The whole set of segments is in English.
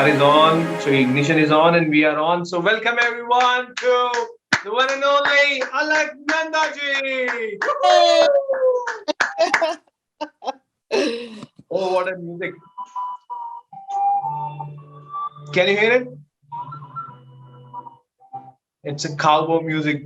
car is on, so ignition is on, and we are on. So welcome everyone to the one and only Alaknanda Ji. Hey. Oh, what a music! Can you hear it? It's a cowboy music.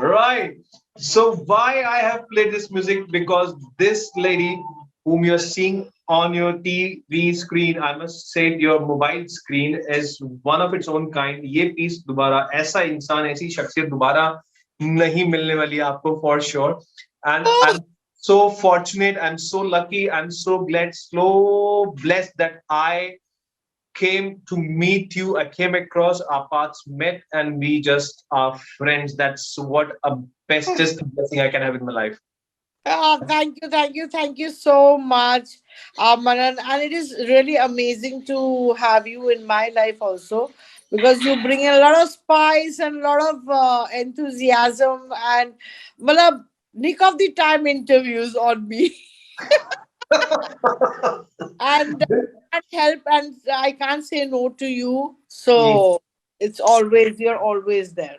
Right. So why I have played this music? Because this lady whom you're seeing on your TV screen, I must say your mobile screen, is one of its own kind. ये piece दोबारा ऐसा इंसान ऐसी शख्सियत दोबारा नहीं मिलने वाली है आपको for sure. And I'm so fortunate, I'm so lucky, I'm so glad, so blessed that I came to meet you. I came across, our paths met, and we just are friends. That's what a bestest blessing I can have in my life. Thank you so much, Manan. And it is really amazing to have you in my life also because you bring in a lot of spice and a lot of enthusiasm and malab, nick of the time interviews on me. And I can't help and I can't say no to you. So it's always, you're always there.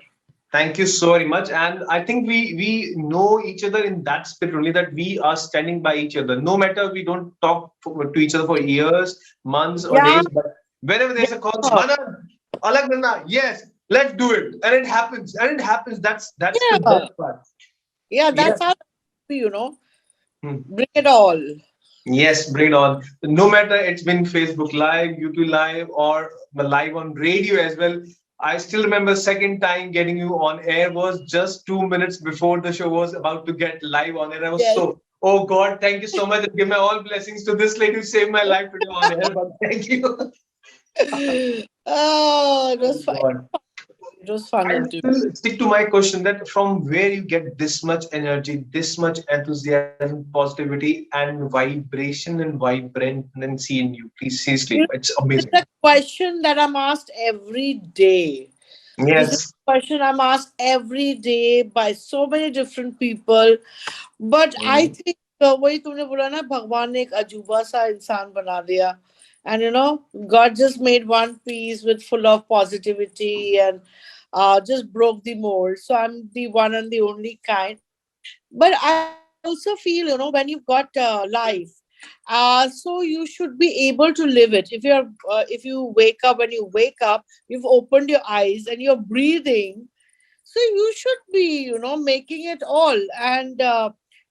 Thank you so very much. And I think we know each other in that spirit only, that we are standing by each other. No matter we don't talk to each other for years, months, or Yeah. days, but whenever there's a call, Yeah. Manan, Alaknanda, yes, let's do it, and it happens, and it happens. That's the Yeah. best part. Yeah, Yeah. that's how, you know, Hmm. bring it all. Yes, bring it on. No matter it's been Facebook Live, YouTube Live, or the live on radio as well. I still remember second time getting you on air was just 2 minutes before the show was about to get live on air. I was Yes. so, oh God, thank you so much, and give my all blessings to this lady who saved my life today on air. But thank you. Oh, it Oh was fun. God. It was fun I interview. still stick to my question, that from where you get this much energy, this much enthusiasm, positivity, and vibrancy in you. Please, seriously, You know, it's it's amazing. a question that I'm asked every day. This is Yes. a question I'm asked every day by so many different people. But I Mhm. think वही तुमने बोला ना भगवान ने एक अजूबा सा इंसान बना दिया. And God just made one piece with full of positivity and just broke the mold. So I'm the one and the only kind. But I also feel, when you've got life, so you should be able to live it. If you wake up, when you wake up, you've opened your eyes and you're breathing, so you should be, making it all. And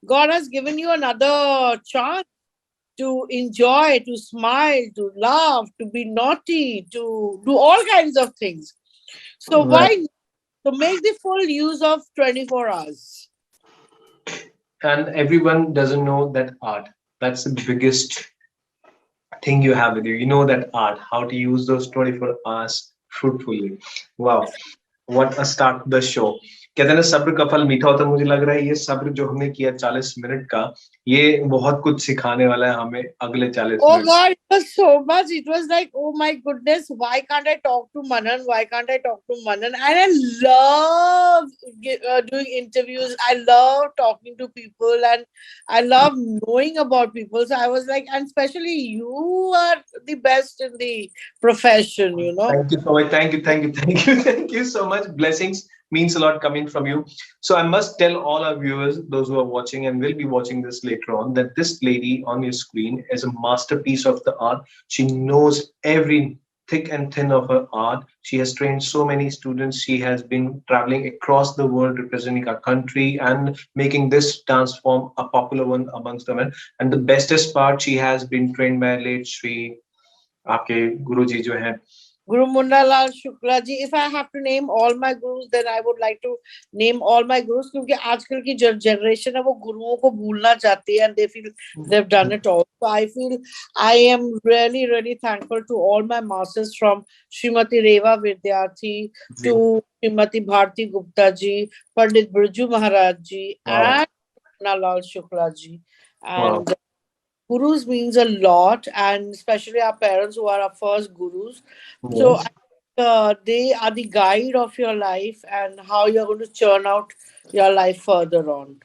God has given you another chance to enjoy, to smile, to laugh, to be naughty, to do all kinds of things. So why Right. not? So make the full use of 24 hours. And everyone doesn't know that art. That's the biggest thing you have with you. You know that art, how to use those 24 hours fruitfully. Wow. What a start to the show. कहते हैं ना, सब्र का फल मीठा होता है. मुझे लग रहा है ये सब्र जो हमने किया 40 मिनट का, ये बहुत कुछ सिखाने वाला है हमें अगले 40 Oh minute. God, it was so much. It was like, oh my goodness, why can't I talk to Manan? Why can't I talk to Manan? And I love doing interviews. I love talking to people and I love knowing about people. So I was like, and especially you are the best in the profession. Thank you so much. Thank you. Thank you. Thank you. Thank you so much. Blessings means a lot coming from you. So I must tell all our viewers, those who are watching and will be watching this later on, that this lady on your screen is a masterpiece of the art. She knows every thick and thin of her art. She has trained so many students. She has been traveling across the world representing our country and making this dance form a popular one amongst the men. And the bestest part, she has been trained by late Sri आपके गुरुजी जो हैं. Guru Munalal Shukla ji. If I have to name all my gurus, then I would like to name all my gurus क्योंकि आजकल की जो generation है वो गुरुओं को भूलना चाहती है and they feel they've done it all. So I feel I am really, really thankful to all my masters from Srimati Reva Vidyarthi to Srimati Bharti Gupta ji, Pandit Birju Maharaj ji, Wow. and Munalal Shukla ji. Wow. And gurus means a lot, and especially our parents who are our first gurus. So Yes. they are the guide of your life and how you're going to churn out your life further on.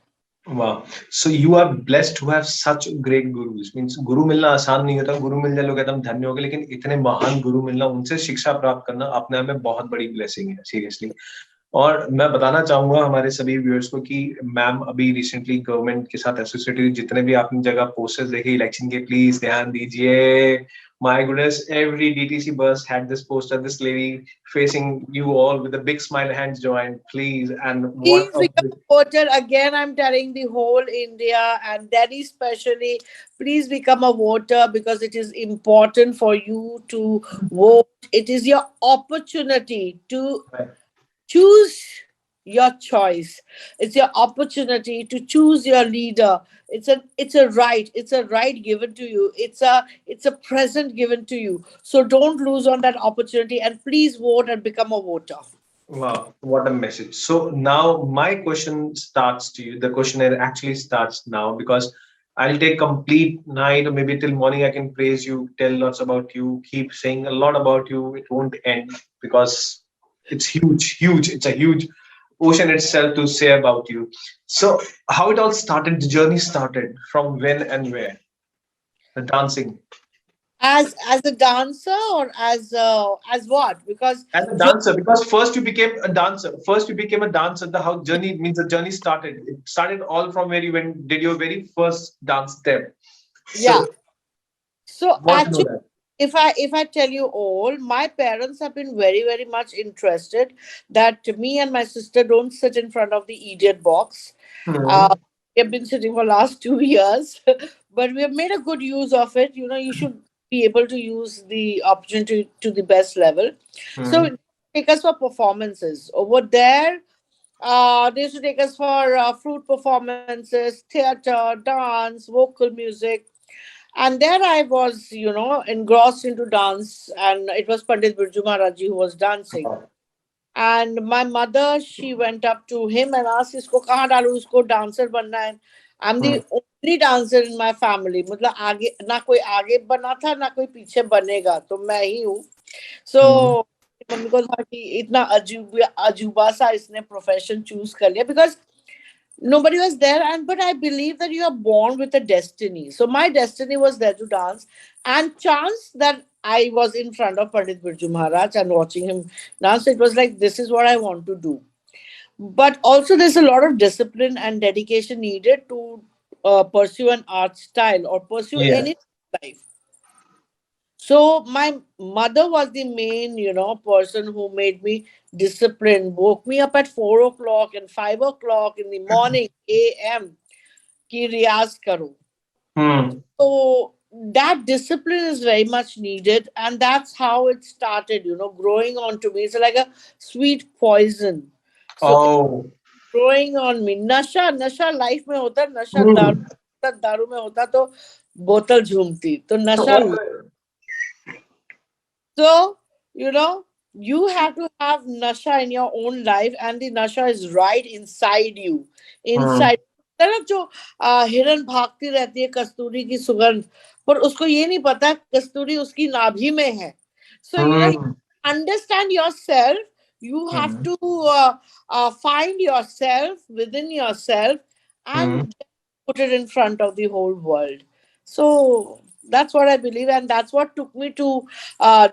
Wow. So you are blessed to have such great gurus. Means गुरु मिलना आसान नहीं होता. गुरु मिल जाए लोग एकदम धन्य हो गए. लेकिन इतने महान गुरु मिलना, उनसे शिक्षा प्राप्त करना अपने आप में बहुत बड़ी ब्लेसिंग है. सीरियसली. और मैं बताना चाहूंगा हमारे सभी व्यूअर्स को कि मैम अभी रिसेंटली गवर्नमेंट के साथ एसोसिएटेड, जितने भी आपने जगह पोस्टर्स देखे इलेक्शन के, प्लीज ध्यान दीजिए. My goodness, every DTC bus had this poster, this lady facing you all with a big smile, hands joined, please. And what Please a become a voter. Again, I'm telling the whole India and Delhi especially, please become a voter because it is important for you to vote. It is your opportunity to choose your choice. It's your opportunity to choose your leader. It's a right given to you. It's a present given to you, so don't lose on that opportunity and please vote and become a voter. Wow, what a message. So now my question starts to you. The questionnaire actually starts now because I'll take complete night or maybe till morning. I can praise you, tell lots about you, keep saying a lot about you. It won't end because it's huge, huge. It's a huge ocean itself to say about you. So how it all started, the journey started from when and where? The dancing. As a dancer or as what? Because As a dancer, because first you became a dancer. First you became a dancer. The how journey means the journey started. It started all from where you went, did your very first dance step. yeah. So So I want to know actually, that. if I tell you all, my parents have been very much interested that me and my sister don't sit in front of the idiot box. Uh, Hmm. we have been sitting for last 2 years, but we have made a good use of it. You should be able to use the opportunity to the best level. Hmm. So take us for performances over there. They used to take us for fruit performances, theater, dance, vocal music. And there I was, engrossed into dance. And it was Pandit Birju Maharaji who was dancing. And my mother, she went up to him and asked, "Isko kahan dalu? Isko dancer banna hai." I'm Hmm. the only dancer in my family. मतलब आगे ना कोई आगे बना था ना कोई पीछे बनेगा तो मैं ही हूँ. Hmm. So मम्मी को था कि इतना अजूबा सा इसने प्रोफेशन चूज कर लिया because nobody was there, and but I believe that you are born with a destiny. So my destiny was there to dance, and chance that I was in front of Pandit Birju Maharaj and watching him dance, it was like this is what I want to do. But also there's a lot of discipline and dedication needed to pursue an art style or pursue Yeah. any life. So my mother was the main, person who made me disciplined, woke me up at 4 o'clock and 5 o'clock in the morning AM ki riyaz karo. Hmm. So that discipline is very much needed, and that's how it started, growing on to me. It's like a sweet poison. So it's Oh. growing on me. Nasha, nasha life में होता, नशा दारू, Hmm. दारू में होता तो बोतल झूमती. तो नशा. So, you have to have nasha in your own life, and the nasha is right inside you. Hmm. Inside. तरफ जो हिरन भागती रहती है कस्तूरी की सुगंध, पर उसको ये नहीं पता कस्तूरी उसकी नाभि में है. So, you Hmm. understand yourself. You have Hmm. to find yourself within yourself Hmm. and put it in front of the whole world. So that's what I believe, and that's what took me to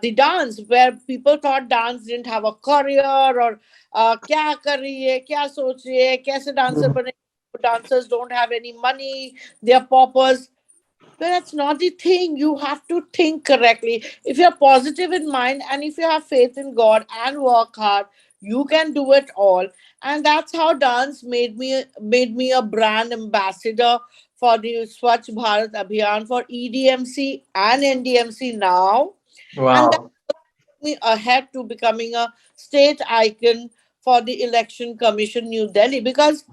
the dance, where people thought dance didn't have a career or क्या कर रही है, क्या सोच रही है, कैसे dancer Hmm. बने. Dancers don't have any money, they are paupers. But that's not the thing. You have to think correctly. If you're positive in mind and if you have faith in God and work hard, you can do it all. And that's how dance made me a brand ambassador for the Swachh Bharat Abhiyan for EDMC and NDMC now. And Wow. me ahead to becoming a state icon for the election commission New Delhi, because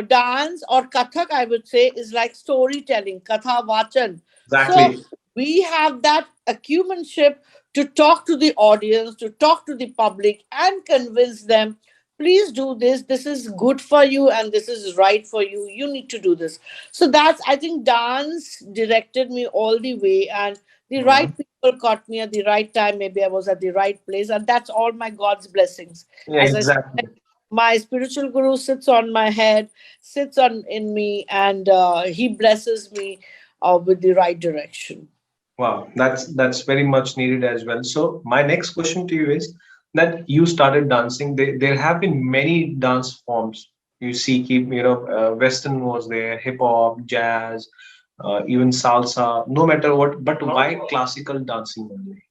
dance or kathak I would say is like storytelling, katha vachan. So Exactly. we have that acumenship to talk to the audience, to talk to the public and convince them, please do this, this is good for you and this is right for you, you need to do this. So that's, I think, dance directed me all the way, and the right Hmm. people people caught me at the right time. Maybe I was at the right place, and that's all my God's blessings. Yeah, As I exactly. said, my spiritual guru sits on my head, sits on in me, and he blesses me with the right direction. Wow, that's very much needed as well. So my next question to you is that you started dancing. There have been many dance forms. You see, Western was there, hip hop, jazz, even salsa. No matter what, but why classical dancing only?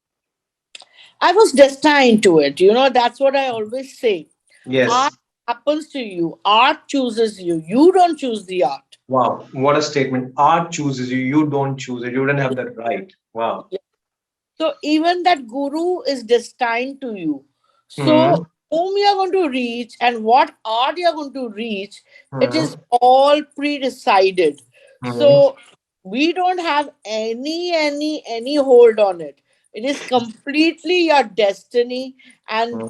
I was destined to it. That's what I always say. Art Yes. happens to you. Art chooses you. You don't choose the art. Wow, what a statement! Art chooses you. You don't choose it. You don't have that right. Wow. So even that guru is destined to you. So Hmm. whom you are going to reach and what art you are going to reach, it Hmm. is all pre-decided. Hmm. So we don't have any hold on it. It is completely your destiny. And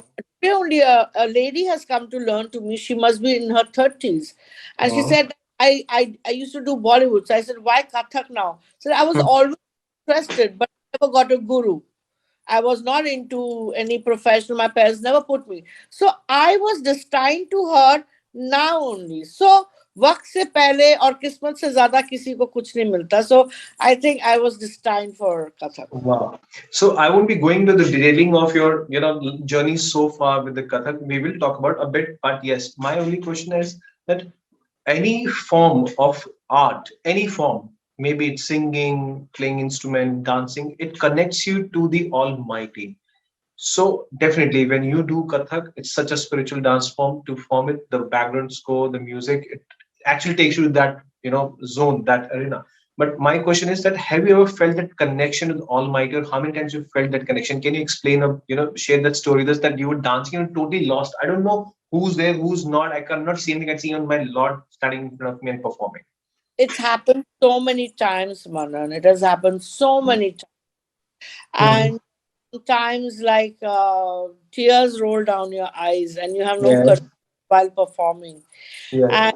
today only a lady has come to learn to me. She must be in her 30s. And she Hmm. said, I used to do Bollywood. So I said, why Kathak now? So I was always interested, but I never got a guru. I was not into any professional. My parents never put me. So I was destined to her now only. So वक्त से पहले और किस्मत से ज्यादा किसी को कुछ नहीं मिलता. So I think I was destined for Kathak. Wow. So I won't be going to the detailing of your, journey so far with the Kathak. We will talk about a bit, but yes, my only question is that any form of art, any form, maybe it's singing, playing instrument, dancing, it connects you to the Almighty. So definitely, when you do Kathak, it's such a spiritual dance form. To form it, the background score, the music, it actually takes you to that zone, that arena. But my question is that have you ever felt that connection with Almighty, or how many times you felt that connection? Can you explain, share that story? This that you were dancing and totally lost. I don't know who's there, who's not. I cannot see anything. I see on my Lord standing in front of me and performing. It's happened so many times, Manan. It has happened so many times. Mhm. And sometimes like tears roll down your eyes and you have no Yes. control while performing. Yes. And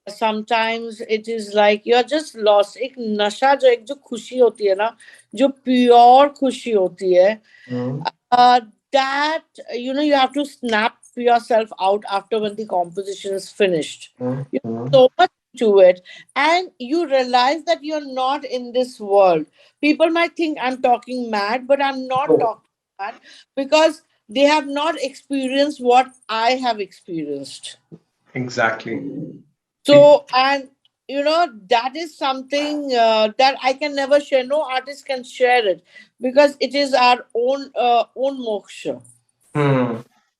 sometimes it is like you're just lost. एक नशा जो एक जो खुशी होती है ना, जो प्योर खुशी होती है, Mhm. uh, that you have to snap yourself out after when the composition is finished. You Mhm. so much to it, and you realize that you're not in this world. People might think I'm talking mad, but I'm not Oh, talking mad because they have not experienced what I have experienced. exactly. It, So, and that is something that I can never share. No artist can share it because it is our own moksha, hmm.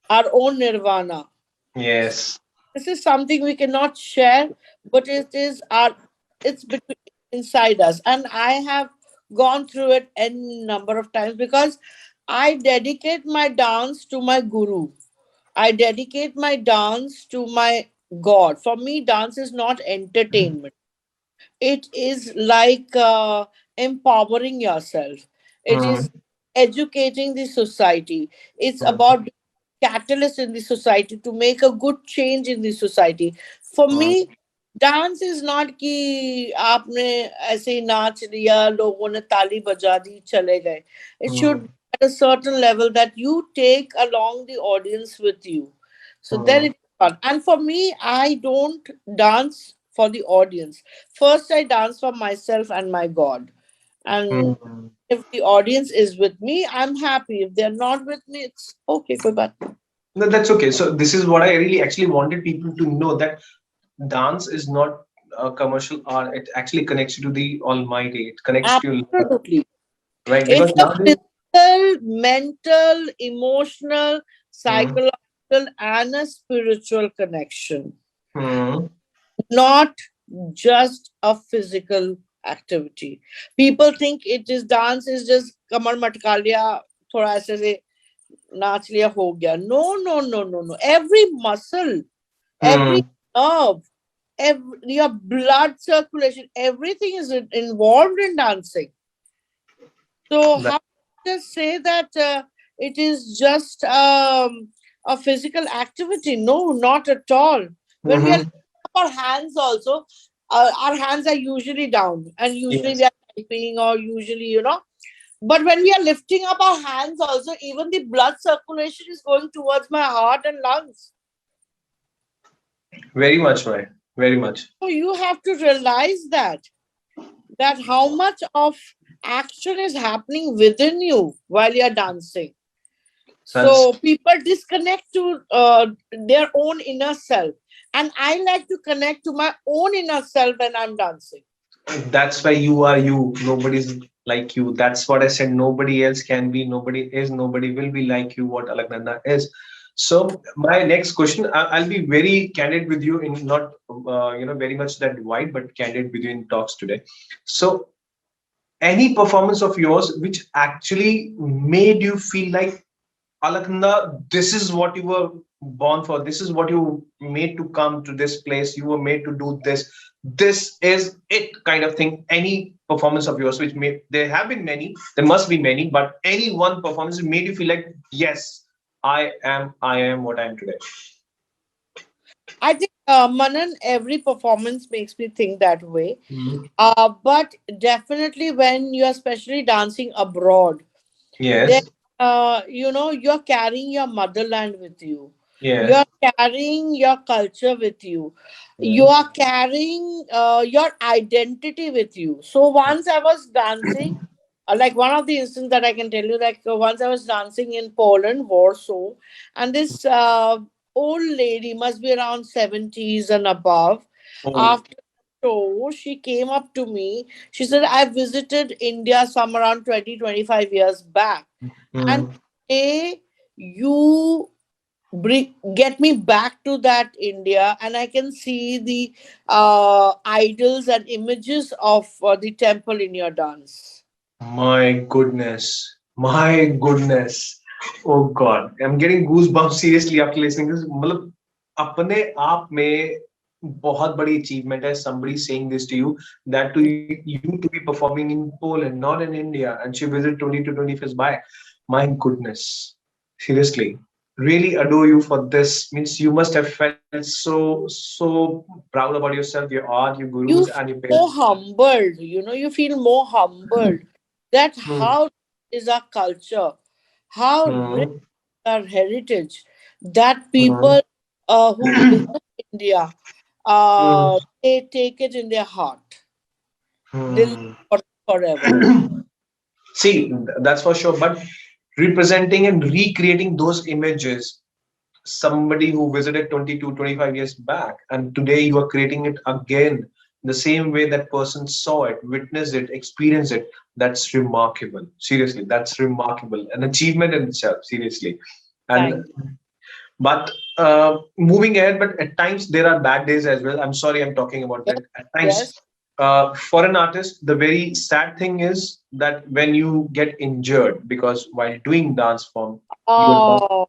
our own nirvana. Yes. This is something we cannot share, but it is our it's between inside us, and I have gone through it n number of times because I dedicate my dance to my guru. I dedicate my dance to my God. For me, dance is not entertainment. It is like empowering yourself. It Hmm. is educating the society. It's Hmm. about being a catalyst in the society to make a good change in the society. For Hmm. me, dance is not कि आपने ऐसे ही नाच लिया, लोगों ने ताली बजा दी, चले गए. It should Hmm. be at a certain level that you take along the audience with you. So then Hmm. it's fun. And for me, I don't dance for the audience. First, I dance for myself and my God. And Hmm. if the audience is with me, I'm happy. If they're not with me, it's okay. Koई baat nahi. No, that's okay. So this is what I really actually wanted people to know, that dance is not a commercial art. It actually connects you to the Almighty. It connects to your Lord, Absolutely. right? Because It's a nowadays, physical, mental, emotional, hmm. psychological, and a spiritual connection, Hmm. not just a physical activity. People think it is dance is just kamar matka liya, thoda aise se naach liya, ho gaya. No, no, no, no, no. Every muscle, every Hmm. nerve, your blood circulation, everything is involved in dancing. So That, how just say that it is just a physical activity? No, not at all. When we are hmm. lifting up our hands, also, our hands are usually down, and usually they Yes. are typing, or usually But when we are lifting up our hands, also, even the blood circulation is going towards my heart and lungs. Very much, right? Very much. So you have to realize that how much of action is happening within you while you're dancing. That's So people disconnect to their own inner self, and I like to connect to my own inner self when I'm dancing. that's why you are you. Nobody's like you. That's what I said. Nobody else can be. Nobody is. Nobody will be like you. What Alaknanda is. So my next question, I'll be very candid with you in not very much that wide, but candid with you in talks today. So any performance of yours which actually made you feel like Alaknanda, this is what you were born for. This is what you made to come to this place. You were made to do this. This is it, kind of thing. Any performance of yours, which made there have been many, there must be many, but any one performance made you feel like, yes, I am what I am today. I think, Manan, every performance makes me think that way. Mhm. But definitely when you're especially dancing abroad, then Yes, you're carrying your motherland with you. yes, You're carrying your culture with you. You yes. are carrying your identity with you. So once I was dancing, like one of the instances that I can tell you, like once I was dancing in Poland, Warsaw, and this old lady must be around 70s and above. Oh, After the show, she came up to me. She said, I visited India some around 20-25 years back. And mm. today you get me back to that India, and I can see the idols and images of the temple in your dance. My goodness. My goodness. Oh God. I'm getting goosebumps seriously after listening to this. मतलब अपने आप में बहुत बड़ी achievement है somebody saying this to you, that to you to be performing in Poland, not in India, and she visited 20 to 20 years back. My goodness. Seriously. Really adore you for this. Means you must have felt so proud about yourself, your art, your gurus, You and your feel parents. more humbled, you feel more humbled that Hmm. how is our culture, how rich Hmm. our heritage, that Hmm. people who visit India, Hmm. they take it in their heart. They live Hmm. for forever. See, that's for sure. But representing and recreating those images, somebody who visited 22, 25 years back, and today you are creating it again the same way that person saw it, witnessed it, experienced it. That's remarkable. Seriously, that's remarkable. An achievement in itself, seriously. And Thank but moving ahead, but at times there are bad days as well. I'm sorry, I'm talking about you. that. At times, Yes. for an artist, the very sad thing is that when you get injured, because while doing dance form, you are Oh,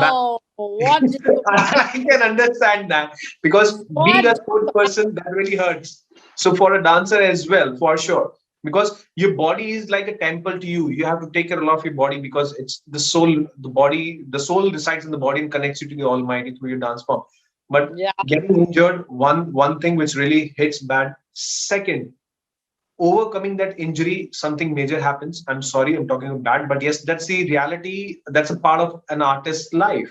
back. oh, what I can understand that, because being a what sport person, that really hurts. So for a dancer as well, for sure, because your body is like a temple to you. You have to take care of your body, because it's the soul, the body, the soul resides in the body and connects you to the Almighty through your dance form. But yeah. getting injured, one thing which really hits bad. Second, overcoming that injury, something major happens. I'm sorry, I'm talking about bad, but yes, that's the reality. That's a part of an artist's life.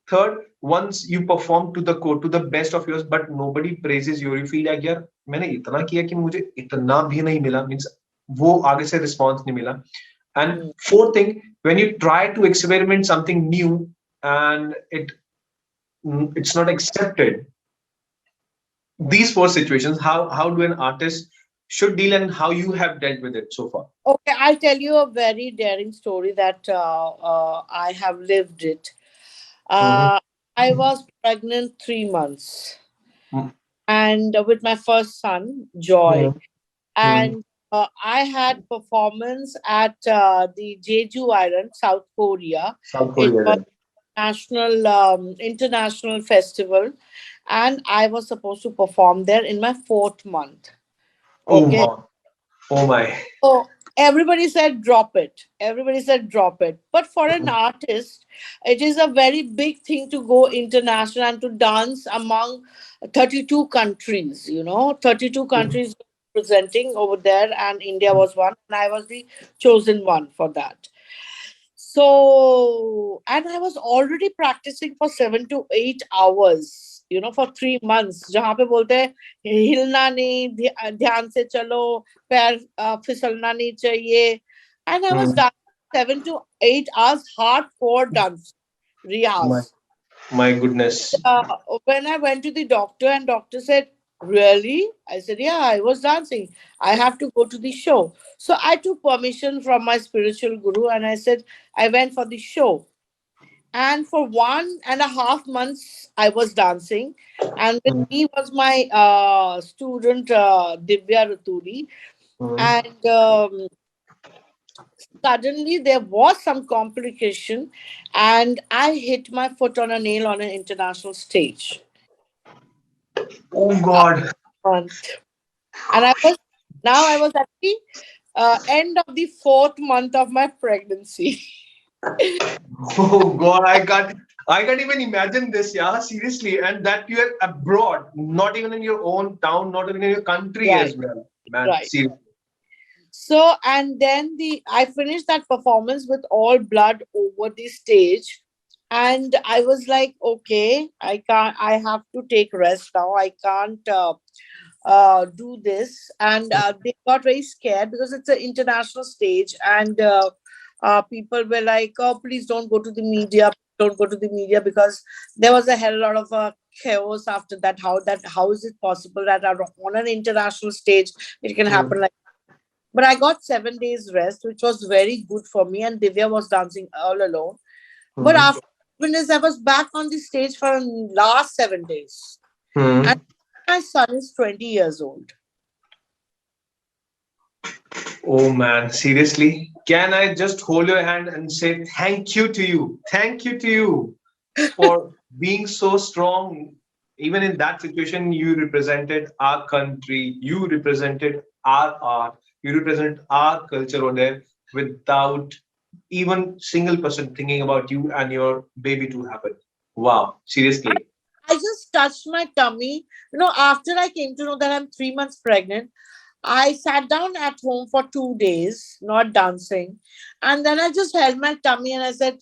Third, once you perform to the core, to the best of yours, but nobody praises you, you feel like यार मैंने इतना किया कि मुझे इतना भी नहीं मिला, means वो आगे से response नहीं मिला. And Mm. fourth thing, when you try to experiment something new and it's not accepted, these four situations, how do an artist should deal, and how you have dealt with it so far? Okay, I'll tell you a very daring story that I have lived it. Mhm. Uh, I was pregnant 3 months, Mhm. and with my first son, Joy, Mhm. and I had performance at the Jeju Island, South Korea. South It Korea was then. national international festival, and I was supposed to perform there in my fourth month. Oh Okay. my, oh my. So everybody said drop it. Everybody said drop it. But for an artist, it is a very big thing to go international and to dance among 32 countries, 32 countries. presenting over there, and India was one, and I was the chosen one for that. So, and I was already practicing for 7 to 8 hours, for 3 months. जहाँ पे बोलते हैं हिलना नहीं, ध्यान से चलो, पैर फिसलना नहीं चाहिए. And I was Hmm. done 7 to 8 hours hardcore dance, My riyaz. my goodness. When I went to the doctor, and doctor said, "Really?" I said, "Yeah, I was dancing. I have to go to the show." So I took permission from my spiritual guru, and I said, I went for the show. And for 1.5 months, I was dancing. And with Hmm. me was my student, Divya Raturi. Hmm. And suddenly there was some complication, and I hit my foot on a nail on an international stage. Oh God. Month. And I was at the end of the 4th month of my pregnancy. Oh God, I can't even imagine this, yeah, seriously. And that you're abroad, not even in your own town, not even in your country Right, as well. Man, right. seriously. So, and then I finished that performance with all blood over the stage. And I was like, okay, I have to take rest now. I can't do this. And they got very scared because it's an international stage. And people were like, oh, please don't go to the media. Don't go to the media, because there was a hell lot of chaos after that. How is it possible that on an international stage it can Hmm. happen like? But I got 7 days rest, which was very good for me. And Divya was dancing all alone. But Hmm. after 7 days, I was back on the stage for the last 7 days. And Hmm. my son is 20 years old. Oh man, seriously. Can I just hold your hand and say thank you to you? Thank you to you for being so strong. Even in that situation, you represented our country, you represented our art, you represent our culture over there without even single person thinking about you and your baby to happen. Wow, I, seriously. I just touched my tummy. After I came to know that I'm 3 months pregnant, I sat down at home for 2 days, not dancing. And then I just held my tummy and I said,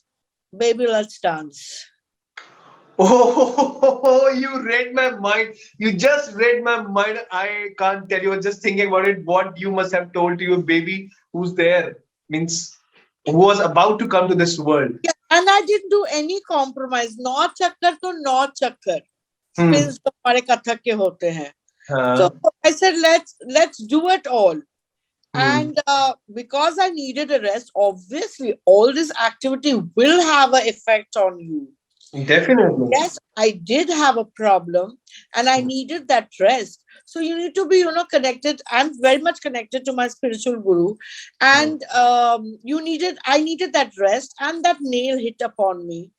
baby, let's dance. Oh, you read my mind. You just read my mind. I can't tell you. Just thinking about it, what you must have told to your baby who's there, means who was about to come to this world. Yeah, and I didn't do any compromise. No chakkar to no chakkar. Hmm. Spins तो हमारे कथक के होते हैं. So Uh, I said, let's do it all. hmm. And because I needed a rest, obviously all this activity will have an effect on you. Definitely. Yes, I did have a problem, and I needed that rest. So you need to be, connected. I'm very much connected to my spiritual guru, Hmm. and I needed that rest, and that nail hit upon me,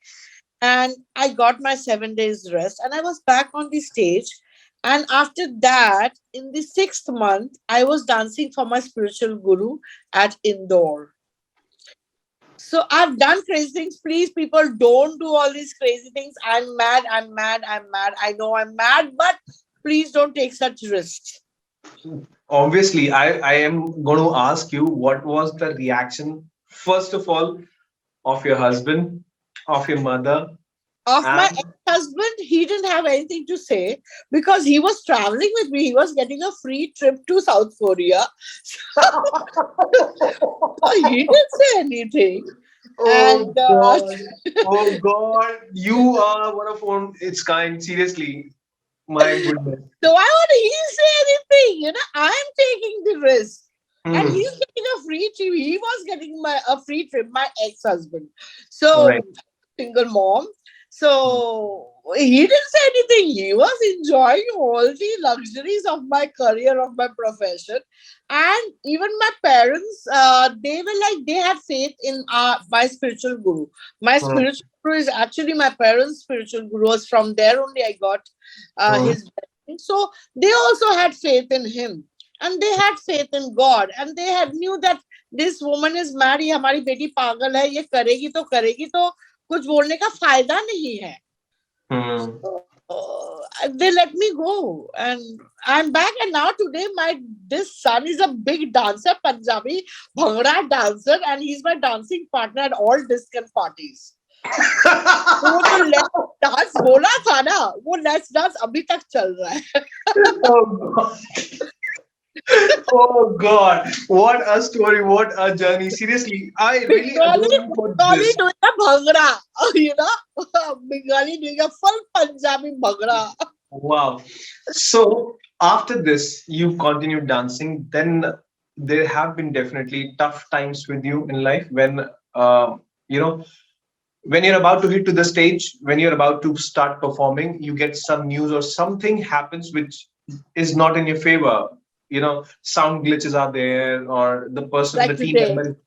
and I got my 7 days rest, and I was back on the stage. And after that, in the 6th month, I was dancing for my spiritual guru at Indore. So I've done crazy things. Please, people, don't do all these crazy things. I'm mad. I'm mad. I'm mad. I know I'm mad, but please don't take such risks. Obviously, I am going to ask you what was the reaction, first of all, of your husband, of your mother, Of my and ex-husband, he didn't have anything to say because he was traveling with me. He was getting a free trip to South Korea. So he didn't say anything. oh And God, oh God, you are one of its kind. Seriously, my goodness. so why would he say anything? I'm taking the risk. And Hmm. he's getting a free trip. He was getting a free trip, my ex-husband. Right. So single mom. So he didn't say anything. He was enjoying all the luxuries of my career, of my profession. And even my parents, they were like, they had faith in my spiritual guru. My Hmm. spiritual guru is actually my parents' spiritual guru. Was from there only I got Hmm. his blessing. So they also had faith in him. And they had faith in God. And they had knew that this woman is mad. ये हमारी बेटी पागल है. ये करेगी तो कुछ बोलने का फायदा नहीं है. Hmm. they let me go, and I'm back. And now today, my this son is a big dancer, Punjabi Bhangra dancer, and he's my dancing partner at all disco parties. तो वो जो लेट्स डांस बोला था ना, वो let's dance अभी तक चल रहा है. Oh God. Oh God, what a story, what a journey. Seriously, I really adore you for Bengali this. doing a bhangra, you know, Bengali doing a full Punjabi bhangra. Wow. So after this, you continued dancing. Then there have been definitely tough times with you in life when you know when you're about to hit to the stage, when you're about to start performing, you get some news or something happens which is not in your favor. Sound glitches are there, or the person, the Like team today. member.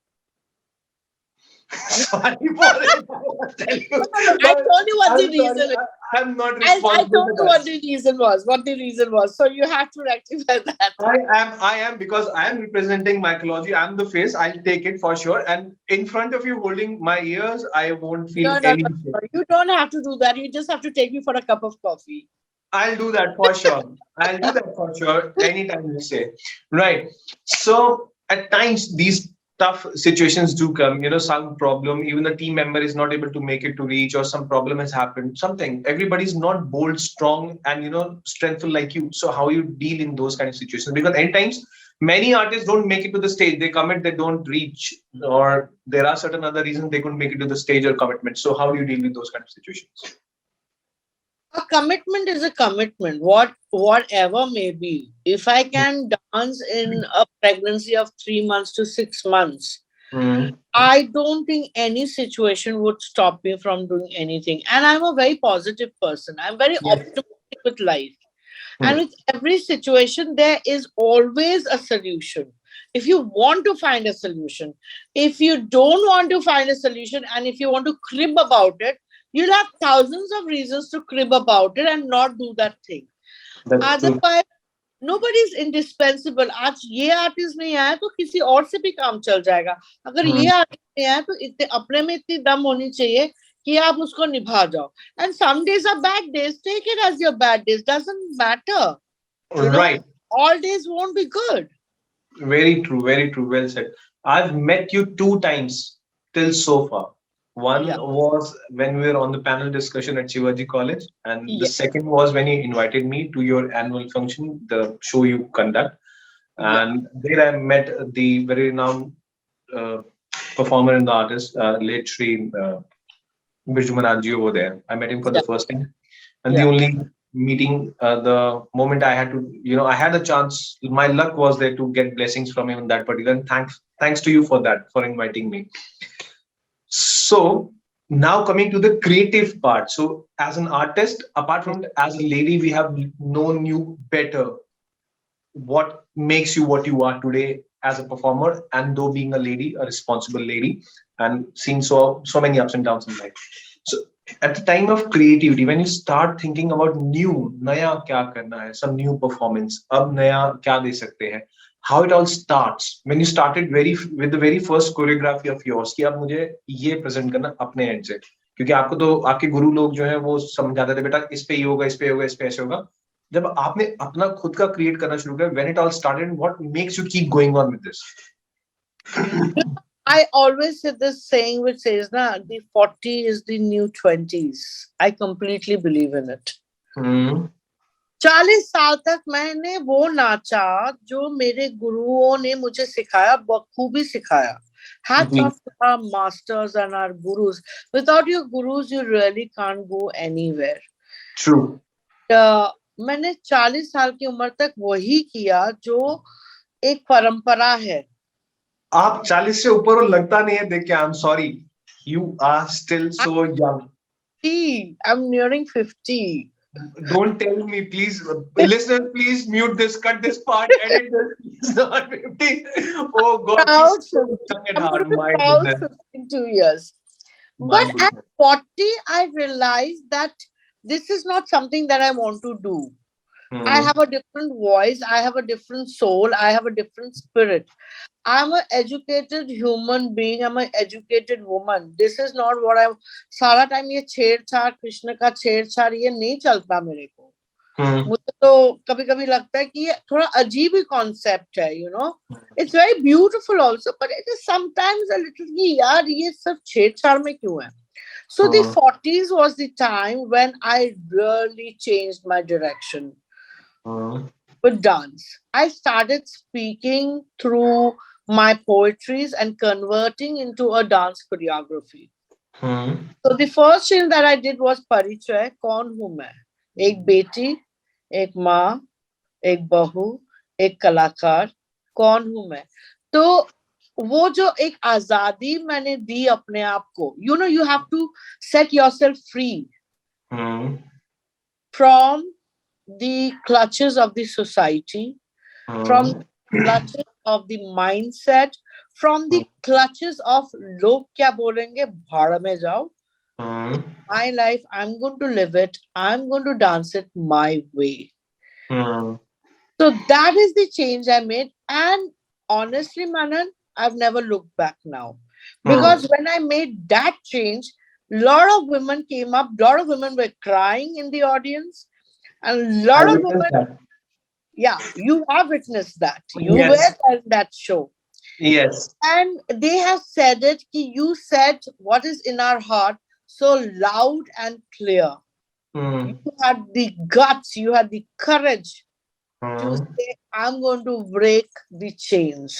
Sorry for it. I'll tell you. I told you what the I'm sorry. reason is. I'm not I responsible told for you that. what the reason was. So you have to rectify that. I am because I am representing Micology. I'm the face. I'll take it for sure. And in front of you, holding my ears, I won't feel No, any. no. You don't have to do that. You just have to take me for a cup of coffee. I'll do that for sure. I'll do that for sure. Anytime you say. Right. So at times these tough situations do come, some problem, even the team member is not able to make it to reach, or some problem has happened, something. Everybody's not bold, strong, and strengthful like you. So how you deal in those kind of situations? Because at times many artists don't make it to the stage. They commit, they don't reach, or there are certain other reasons they couldn't make it to the stage or commitment. So how do you deal with those kind of situations? A commitment is a commitment, whatever may be. If I can dance in a pregnancy of 3 months to 6 months, I don't think any situation would stop me from doing anything. And I'm a very positive person. I'm very optimistic with life. And with every situation, there is always a solution. If you want to find a solution, if you don't want to find a solution, and if you want to crib about it, you'll have thousands of reasons to crib about it and not do that thing. Otherwise, nobody is indispensable. आज ये artist नहीं आया तो किसी और से भी काम चल जाएगा. अगर ये आर्टिस्ट नहीं आया तो इतने अपने में इतनी दम होनी चाहिए कि आप उसको निभा जाओ. And some days are bad days. Take it as your bad days. Doesn't matter. Right. All days won't be good. Very true. Very true. Well said. I've met you 2 times till so far. One was when we were on the panel discussion at Shivaji College, and the second was when you invited me to your annual function, the show you conduct. And there I met the very renowned performer and the artist, late Shri Birju Mananji over there. I met him for the first time. And the only meeting, the moment I had to, I had a chance, my luck was there to get blessings from him in that particular. And thanks to you for that, for inviting me. So now coming to the creative part. So as an artist, apart from as a lady, we have known you better. What makes you what you are today as a performer, and though being a lady, a responsible lady, and seen so many ups and downs in life. So at the time of creativity, when you start thinking about naya kya karna hai, some new performance, ab naya kya de sakte hain, how it all starts when you started with the very first choreography of yours कि अब मुझे ये present करना अपने end से, क्योंकि आपको तो आपके गुरु लोग जो हैं वो समझाते थे बेटा इस पे ये होगा, इस पे होगा, इस पे ऐसे होगा. जब आपने अपना खुद का create करना शुरू किया, when it all started, what makes you keep going on with this? I always say this saying which says na, the 40 is the new 20s. I completely believe in it. 40 साल तक मैंने वो नाचा जो मेरे गुरुओं ने मुझे सिखाया, बखूबी सिखाया. Hats off to our masters and our gurus. Without your gurus, you really can't go anywhere. True. मैंने 40 साल की उम्र तक वही किया जो एक परंपरा है. आप 40 से ऊपर और लगता नहीं है देख के. I'm sorry. You are still so young. I'm nearing 50. Don't tell me, please. Listeners, please mute this, cut this part, edit this. It's not 50. Oh God, she's so young at heart. My goodness. In 2 years. But at 40, I realized that this is not something that I want to do. I have a different voice. I have a different soul. I have a different spirit. I'm an educated human being. I'm an educated woman. This is not what I'm. सारा time ये छेड़छाड़ कृष्ण का छेड़छाड़ ये नहीं चलता मेरे को. मुझे तो कभी कभी लगता है कि ये थोड़ा अजीब ही कॉन्सेप्ट है, you know. It's very beautiful also, but it is sometimes a little कि यार ये सब छेड़छाड़ में क्यों है. So the 40s was the time when I really changed my direction with dance. I started speaking through my poetries and converting into a dance choreography. So the first thing that I did was Parichay, कौन हूँ मैं? एक बेटी, एक माँ, एक बहू, एक कलाकार, कौन हूँ मैं? तो वो जो एक आजादी मैंने दी अपने आप को, you know, you have to set yourself free from the clutches of the society, from clutches of the mindset, from the clutches of लोग क्या बोलेंगे, भाड़ में जाओ. My life, I'm going to live it, I'm going to dance it my way. So that is the change I made. And honestly, Manan, I've never looked back now. Because when I made that change, a lot of women came up, a lot of women were crying in the audience, and a lot of women, yeah, you have witnessed that. You were at that show. Yes. And they have said it, you said what is in our heart so loud and clear. You had the guts, you had the courage to say, I'm going to break the chains.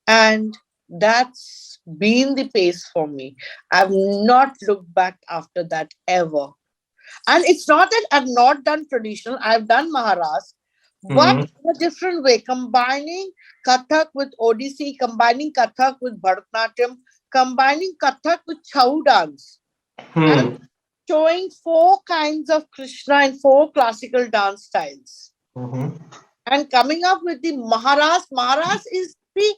And that's been the pace for me. I've not looked back after that ever. And it's not that I've not done traditional, I've done Maharashtra, but in a different way, combining Kathak with Odissi, combining Kathak with Bharatanatyam, combining Kathak with Chau dance, and showing 4 kinds of Krishna and 4 classical dance styles. And coming up with the Maharashtra. Maharashtra is the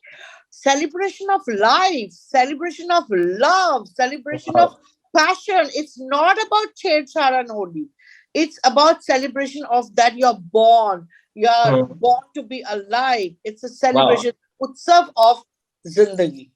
celebration of life, celebration of love, celebration of passion. It's not about Chedchar and Holi. It's about celebration of that you're born. You're born to be alive. It's a celebration, utsav of Zindagi.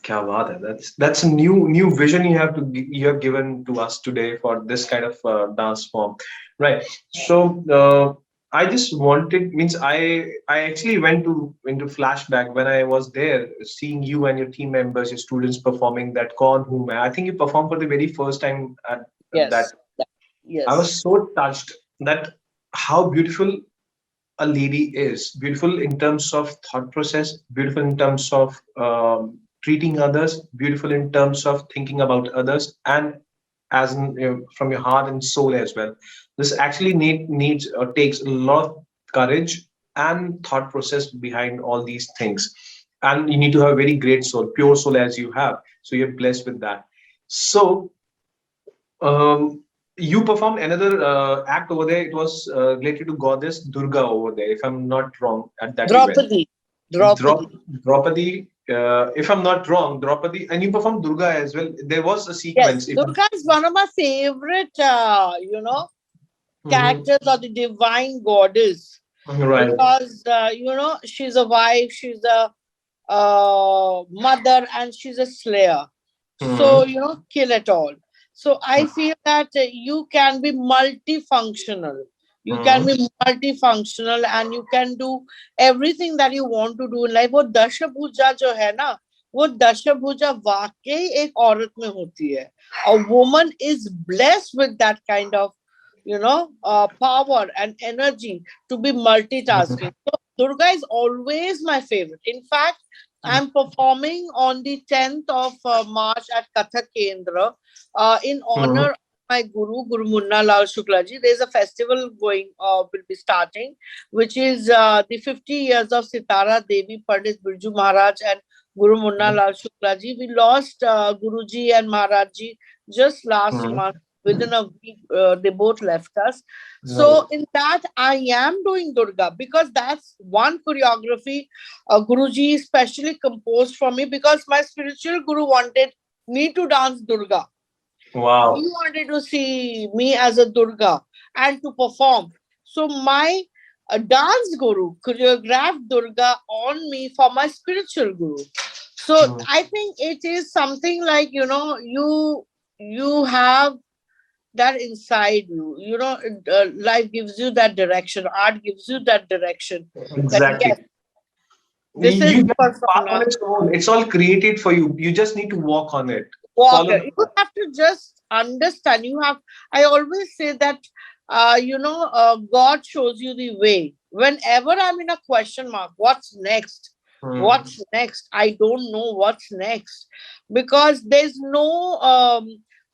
Kya baat hai. That's a new vision you have given to us today for this kind of dance form, right? So I just wanted, means I actually went into flashback when I was there, seeing you and your team members, your students performing that Kaun Hu Main. I think you performed for the very first time at that. Yes. I was so touched that how beautiful a lady is, beautiful in terms of thought process, beautiful in terms of treating others, beautiful in terms of thinking about others, and as in, from your heart and soul as well. This actually needs or takes a lot of courage and thought process behind all these things, and you need to have a very great soul, pure soul as you have. So you're blessed with that. So you performed another act over there. It was related to goddess Durga over there, if I'm not wrong, at that event. Draupadi. If I'm not wrong, Draupadi, and you performed Durga as well. There was a sequence. Yes, Durga is one of my favorite, characters of the divine goddess. Right. Because, she's a wife, she's a mother, and she's a slayer. So, kill it all. So I feel that you can be multifunctional. You can be multifunctional and you can do everything that you want to do in life. वो दशभुजा जो है ना, वो दशभुजा वाकई एक औरत में होती है. A woman is blessed with that kind of, power and energy to be multitasking. So Durga is always my favorite. In fact, I'm performing on the 10th of March at Kathak Kendra in honor of my Guru Munna Lal Shukla ji. There's a festival will be starting, which is the 50 years of Sitara Devi Pandit Birju Maharaj and Guru Munna Lal Shukla ji. We lost Guruji and Maharaj ji just last month. Within a week, they both left us. So in that, I am doing Durga because that's one choreography Guruji specially composed for me because my spiritual guru wanted me to dance Durga. Wow. He wanted to see me as a Durga. and to perform. So my dance guru choreographed Durga on me for my spiritual guru. So Mm. I think it is something like, you have that inside you. Life gives you that direction. Art gives you that direction. That Exactly. yes, this is You just path on persona. its own. It's all created for you. You just need to walk on it. Follow Walker. the You path. have to just understand. I always say that, God shows you the way. Whenever I'm in a question mark, what's next? Mm. What's next? I don't know what's next because there's no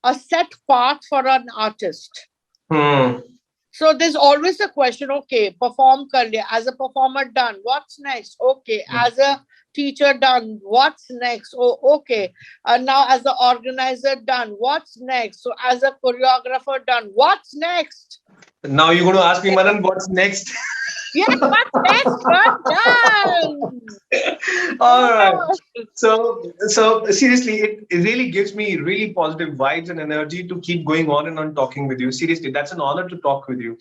a set path for an artist. Mm. So there's always a question, okay, perform kar liya. As a performer done, what's next? Okay. As a teacher done, what's next? Oh, okay. Now as an organizer done, what's next? So as a choreographer done, what's next? Now you're going to ask me, Manan, what's next? Yes, what's next? You're done. All right. Oh, So seriously, it really gives me really positive vibes and energy to keep going on and on talking with you. Seriously, that's an honor to talk with you.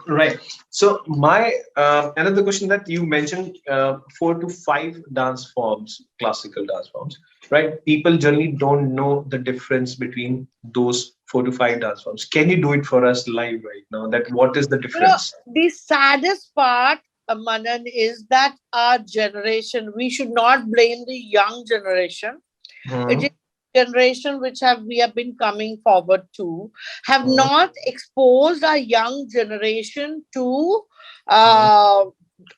Right. So my another question that you mentioned, 4 to 5 dance forms, classical dance forms, right? People generally don't know the difference between those 4 to 5 dance forms. Can you do it for us live right now? That what is the you know, difference? the saddest part, Manan, is that our generation, we should not blame the young generation. It Hmm. is generation which we have been coming forward to have Hmm. not exposed our young generation to Hmm. uh,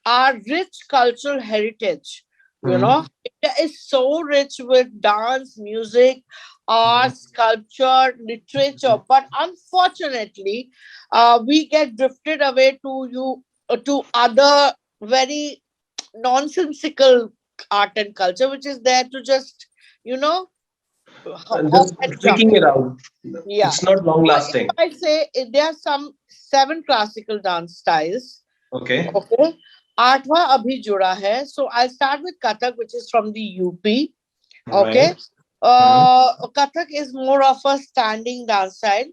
our rich cultural heritage. Hmm. India is so rich with dance, music, art, sculpture, literature, but unfortunately, we get drifted away to other very nonsensical art and culture, which is there to just you know hop Just and jump. freaking it out. Yeah. It's not long So if lasting. I say there are some 7 classical dance styles. Okay. Okay. आठवां अभी जुड़ा है. So I'll start with Kathak, which is from the UP. Right. Okay. Hmm. Kathak is more of a standing dance style.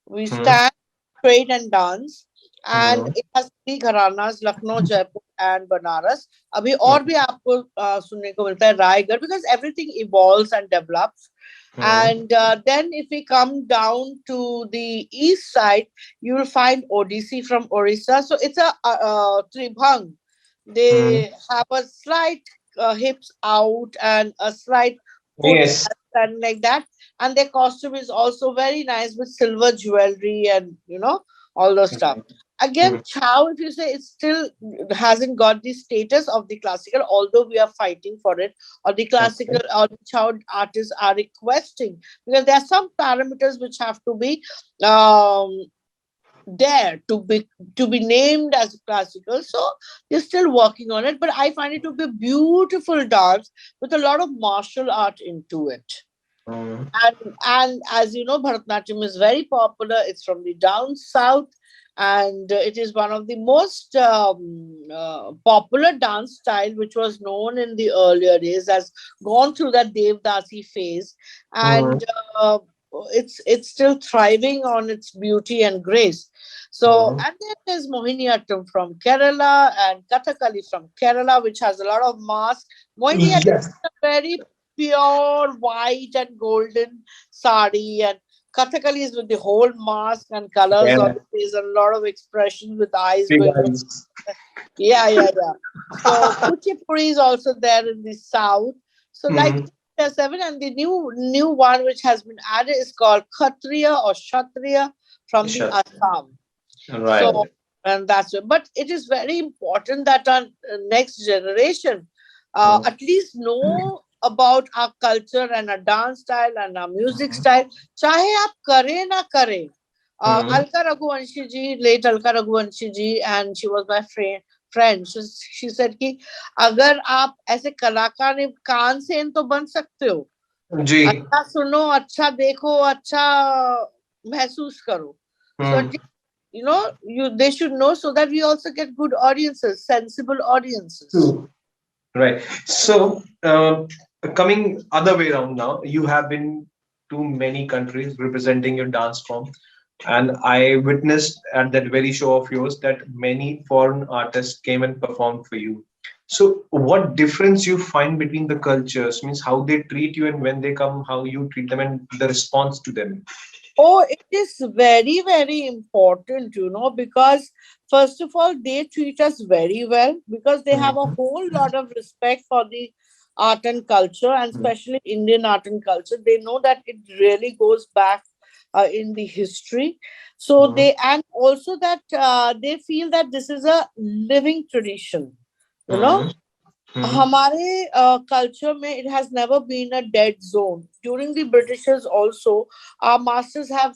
We Hmm. stand, straight and dance. And Hmm. it has 3 gharanas, Lucknow, Jaipur and Banaras. अभी Hmm. और भी आपको सुनने को मिलता है Raigarh, because everything evolves and develops. Hmm. And then if we come down to the east side, you will find Odissi from Orissa. So it's a tribhang. Hmm. They have a slight hips out and a slight foot Yes. and like that. And their costume is also very nice with silver jewelry and all those stuff. Right. Again, Hmm. Chow, if you say, it still hasn't got the status of the classical, although we are fighting for it, or the classical Okay. or the child artists are requesting, because there are some parameters which have to be um, there to be named as classical. So they're still working on it, but I find it to be a beautiful dance with a lot of martial art into it. Hmm. And as you know, Bharatanatyam is very popular. It's from the down south, and it is one of the most popular dance style, which was known in the earlier days, has gone through that Devdasi phase, Hmm. and it's still thriving on its beauty and grace. So, Hmm. and then there's Mohiniyattam from Kerala and Kathakali from Kerala, which has a lot of mass. Mohiniyattam Yes. is a very pure white and golden sari, and Kathakali is with the whole mask and colors on Yeah. the face and a lot of expressions with eyes Big going. eyes. Yeah, yeah, yeah. So Kuchipuri is also there in the south. So like Hmm. there are 7, and the new one which has been added is called Khatriya or Kshatriya from the Sure. Assam. Right. So, and that's it. But it is very important that our next generation Hmm. at least know about our culture and our dance style and our music Hmm. style. चाहे आप करें ना करें. Hmm. Alka Raghuvanshi ji, late Alka Raghuvanshi ji, and she was my friend. She said कि अगर आप ऐसे कलाकार ने कान से इन तो बन सकते हो. जी. अच्छा सुनो, अच्छा देखो, अच्छा महसूस करो. So Hmm. they should know so that we also get good audiences, sensible audiences. True. Right. So, coming other way around now, you have been to many countries representing your dance form. And I witnessed at that very show of yours that many foreign artists came and performed for you. So, what difference you find between the cultures? Means how they treat you and when they come, how you treat them and the response to them. Oh, it is very, very important, because first of all, they treat us very well because they have a Mhm. whole lot of respect for the art and culture, and especially Indian art and culture. They know that it really goes back in the history. So Mhm. and also that they feel that this is a living tradition, you know. Mhm. Mhm. हमारे culture में it has never been a dead zone. During the Britishers also, our masters have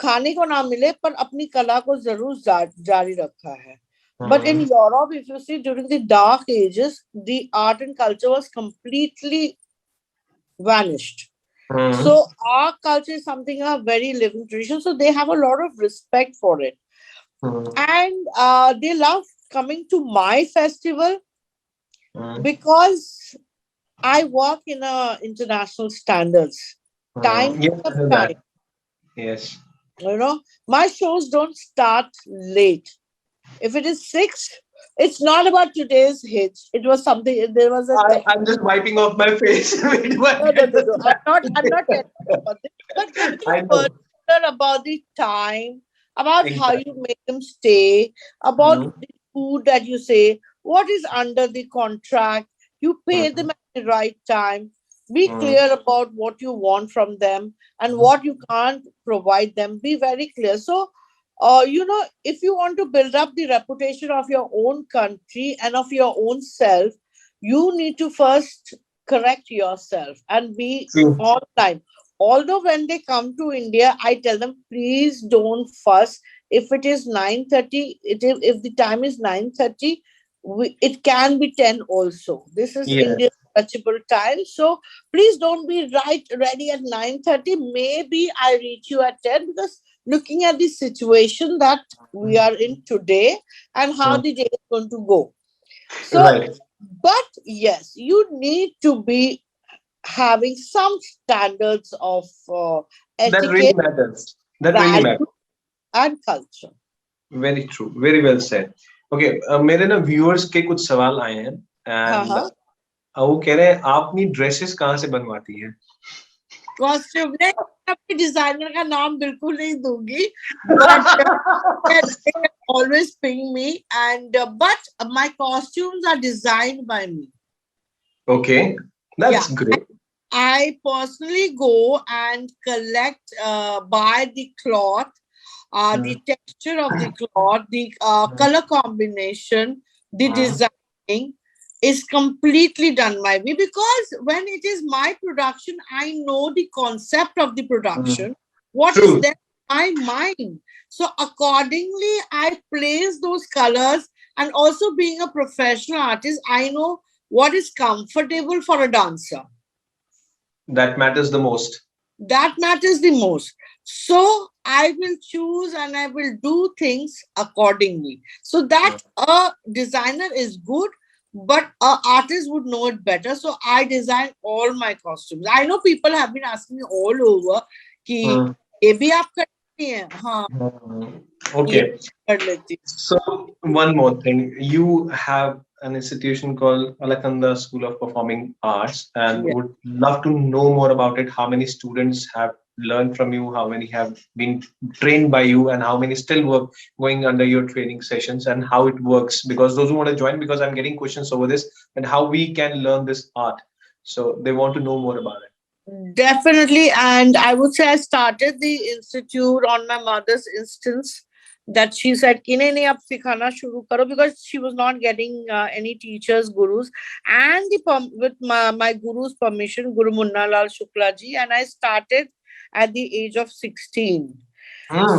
खाने को ना मिले पर अपनी कला को जरूर जारी रखा है. But in Mhm. Europe, if you see, during the dark ages, the art and culture was completely vanished. Mhm. So our culture is something a very living tradition. So they have a lot of respect for it, Mhm. and they love coming to my festival Mhm. because I work in a international standards. Time Mhm. Yes, of I know time, that. Yes. my shows don't start late. If it is six, it's not about today's hits. It was something. There was a I'm just wiping off my face. Wait till I no, no, get no, the no. I'm not telling you about this. But nothing I know. particular about the time, about how you Exactly. make them stay, about Mhm. the food that you say, what is under the contract. You pay Mhm. them at the right time. Be Mhm. clear about what you want from them and what you can't provide them. Be very clear. So, if you want to build up the reputation of your own country and of your own self, you need to first correct yourself and be True. on time. Although when they come to India, I tell them, please don't fuss. If it is 9:30, if the time is 9:30, it can be 10 also. This is Yes. Indian touchable time. So please don't be ready at 9:30. Maybe I reach you at 10, because looking at the situation that we are in today and how Mhm. the day is going to go. So, Right. but yes, you need to be having some standards of That really etiquette, matters. That really matters. value, and culture. Very true. Very well said. Okay, मेरे ना viewers के कुछ सवाल आए हैं and हाँ. वो कह रहे हैं आप अपनी ड्रेसेस कहाँ से बनवाती हैं? कॉस्ट्यूम नहीं, अपने डिजाइनर का नाम बिल्कुल नहीं दूंगी, but they always ping me, and but my costumes are designed by me. Okay, Yeah, that's great. I personally go and collect, buy the cloth, Hmm. the texture of the cloth, the color combination, the Hmm. designing is completely done by me, because when it is my production, I know the concept of the Hmm. production, what is True. there in my mind. So accordingly, I place those colors, and also being a professional artist, I know what is comfortable for a dancer. That matters the most. That matters the most. So I will choose and I will do things accordingly. So that Hmm. a designer is good, but a artist would know it better. So I design all my costumes. I know people have been asking me all over कि Hmm. ये भी आप करती हैं? हाँ, Hmm. ये Okay. कर लेती हूँ. So one more thing, you have an institution called Alaknanda School of Performing Arts, and Yeah. would love to know more about it. How many students have learned from you? How many have been trained by you, and how many still work going under your training sessions, and how it works? Because those who want to join, because I'm getting questions over this, and how we can learn this art, so they want to know more about it. Definitely. And I would say I started the institute on my mother's instance, that she said, "कि नहीं नहीं अब सिखाना शुरू करो," because she was not getting any teachers, gurus. And with my guru's permission, Guru Munna Lal Shukla ji, and I started at the age of 16.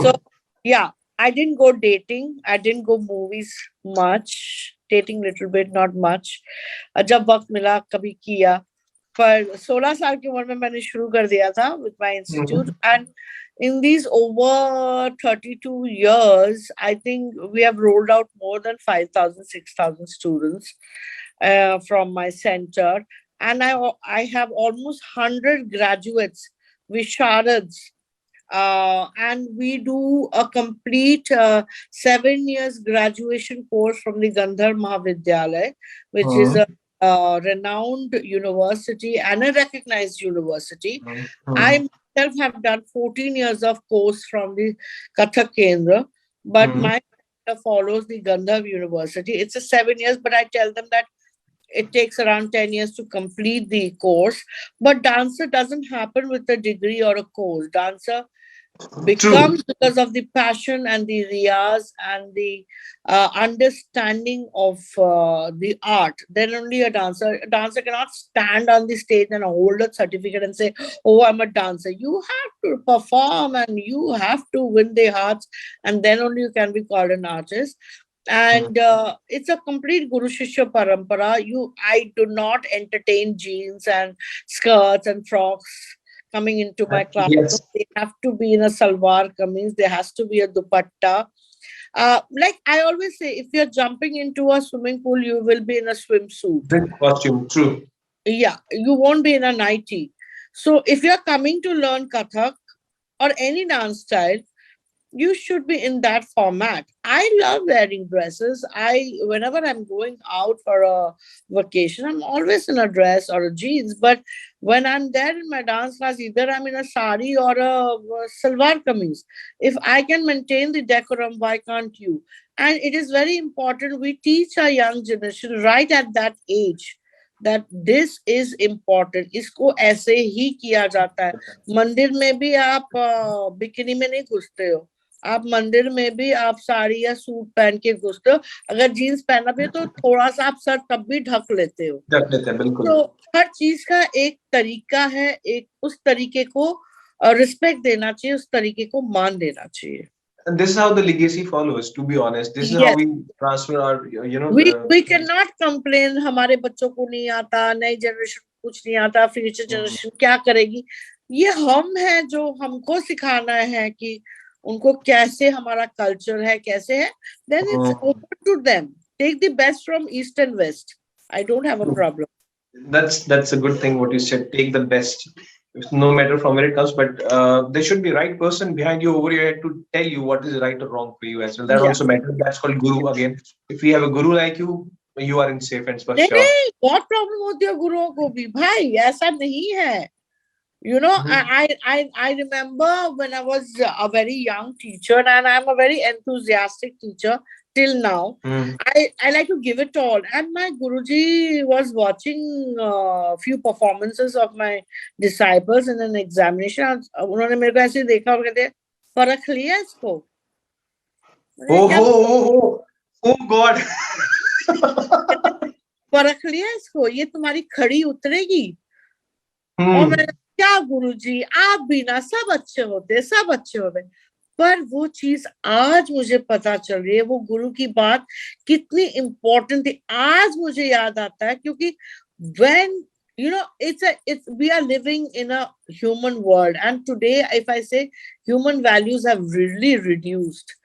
So, Mm. yeah, I didn't go dating. I didn't go movies much. Dating little bit, not much. जब वक्त मिला कभी किया, पर 16 साल की उम्र में मैंने शुरू कर दिया था with my institute. Mhm. And in these over 32 years, I think we have rolled out more than 5,000, 6,000 students from my center. And I have almost 100 graduates, Visharads, And we do a complete 7 years graduation course from the Gandhar Mahavidyalaya, which is a renowned university and a recognized university. I myself have done 14 years of course from the Kathak Kendra, but my follows the Gandhar University. It's a 7 years, but I tell them that it takes around 10 years to complete the course. But dancer doesn't happen with a degree or a course. Dancer True. becomes because of the passion and the riyaz and the understanding of the art. Then only a dancer cannot stand on the stage and hold a certificate and say, oh, I'm a dancer. You have to perform and you have to win their hearts, and then only you can be called an artist. And it's a complete Guru Shishya Parampara. I do not entertain jeans and skirts and frocks coming into my classroom. Yes. They have to be in a salwar kameez. There has to be a dupatta. Like I always say, if you're jumping into a swimming pool, you will be in a swimsuit. With costume. True. Yeah, you won't be in a nightie. So if you're coming to learn Kathak or any dance style, you should be in that format. I love wearing dresses. Whenever I'm going out for a vacation, I'm always in a dress or a jeans. But when I'm there in my dance class, either I'm in a sari or a salwar kameez. If I can maintain the decorum, why can't you? And it is very important we teach our young generation right at that age that this is important. इसको ऐसे ही किया जाता है. मंदिर में भी आप bikini में नहीं घुसते हो. आप मंदिर में भी आप साड़ी या सूट पहन के घुसते हो. अगर जीन्स पहना भी है तो थोड़ा सा आप सर तब भी ढक लेते हो. ढक लेते हैं, बिल्कुल. तो हर चीज का एक तरीका है. एक उस तरीके को रिस्पेक्ट देना चाहिए, उस तरीके को मान देना चाहिए. And this is how the legacy follows, to be honest. This is how Yes. we transfer our, We cannot complain हमारे बच्चों को नहीं आता, नई जनरेशन कुछ नहीं आता, फ्यूचर जनरेशन क्या करेगी. ये हम हैं जो हमको सिखाना है कि उनको कैसे हमारा कल्चर है, कैसे है. Then it's open to them. Take the best from east and west. I don't have a problem. That's a good thing what you said. Take the best, no matter from where it comes, but there should be right person behind you over your head to tell you what is right or wrong for you as well. That Yeah. also matters. That's called guru again. If we have a guru like you are in safe hands for sure. नहीं, बहुत problem होती है गुरुओं को भी भाई, ऐसा नहीं है. You know, I remember when I was a very young teacher, and I'm a very enthusiastic teacher till now. I like to give it all. And my Guruji was watching a few performances of my disciples in an examination. उन्होंने मेरे को ऐसे देखा और कहते फर्क लिया इसको. Oh God. फर्क लिया इसको, ये तुम्हारी खड़ी उतरेगी. और मैंने क्या गुरुजी, आप भी ना सब अच्छे होते, सब अच्छे होते. पर वो चीज आज मुझे पता चल रही है, वो गुरु की बात कितनी इम्पोर्टेंट थी. आज मुझे याद आता है क्योंकि when we are living in a human world, and today if I say human values have really reduced.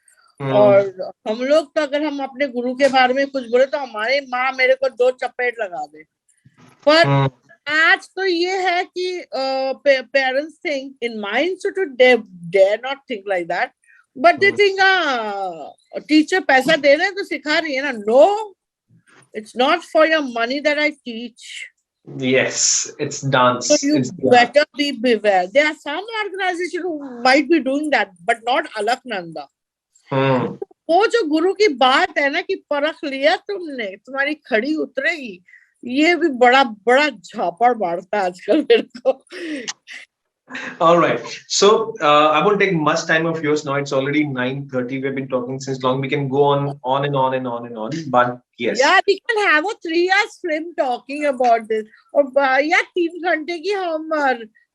और हम लोग तो अगर हम अपने गुरु के बारे में कुछ बोले तो हमारे माँ मेरे को 2 चपेट लगा दे. पर आज तो ये है कि parents think, in my institute they dare not think like that, but they think teacher पैसा दे रहे हैं तो सिखा रही है ना. No, it's not for your money that I teach. Yes, it's dance. So you better be beware. There are some organizations who might be doing that, but not Alaknanda. वो जो गुरु की बात है ना कि परख लिया तुमने, तुम्हारी खड़ी उतरेगी, ये भी बड़ा बड़ा झापड़ मारता है आजकल मेरे को. All right. So I won't take much time of yours now. It's already 9:30. We've been talking since long. We can go on and on and on and on. But yes. Yeah, we can have a 3 hours film talking about this. और या 3 घंटे की हम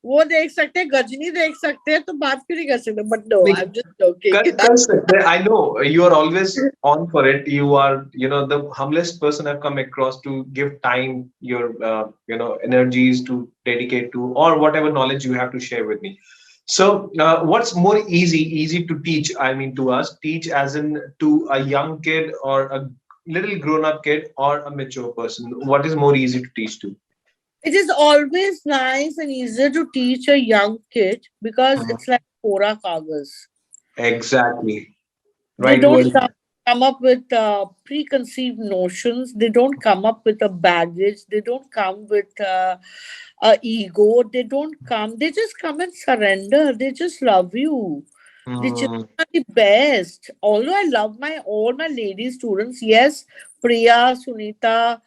वो देख सकते हैं, गजनी देख सकते हैं, तो बात क्यों नहीं कर सकते. But no, I'm just joking. I know you are always on for it. You are, the humblest person I've come across to give time, your, energies to dedicate to, or whatever knowledge you have to share with me. So what's more easy to teach? I mean, to us, teach as in to a young kid or a little grown-up kid or a mature person. What is more easy to teach to? It is always nice and easier to teach a young kid because it's like कोरा कागज. Exactly. They Right don't word. come up with preconceived notions. They don't come up with a baggage. They don't come with a ego. They don't come. They just come and surrender. They just love you. The children Hmm. are the best. Although I love my all my lady students, yes, Priya, Sunita,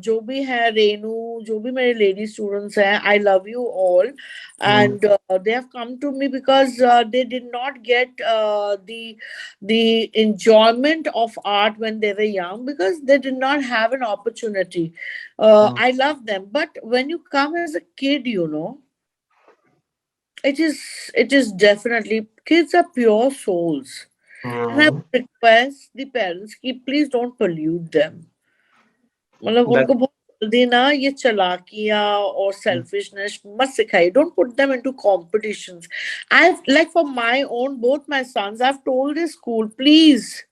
जो भी है रेनू, जो भी मेरे lady students हैं, I love you all, Hmm. and they have come to me because they did not get the enjoyment of art when they were young because they did not have an opportunity. Hmm. I love them, but when you come as a kid, it is definitely kids are pure souls, and I Hmm. would request the parents कि please don't pollute them. मतलब That. उनको बहुत जल्दी ना ये चालाकियाँ और selfishness मत सिखाइए. Don't put them into competitions. I've like for my own both my sons, I've told the school, please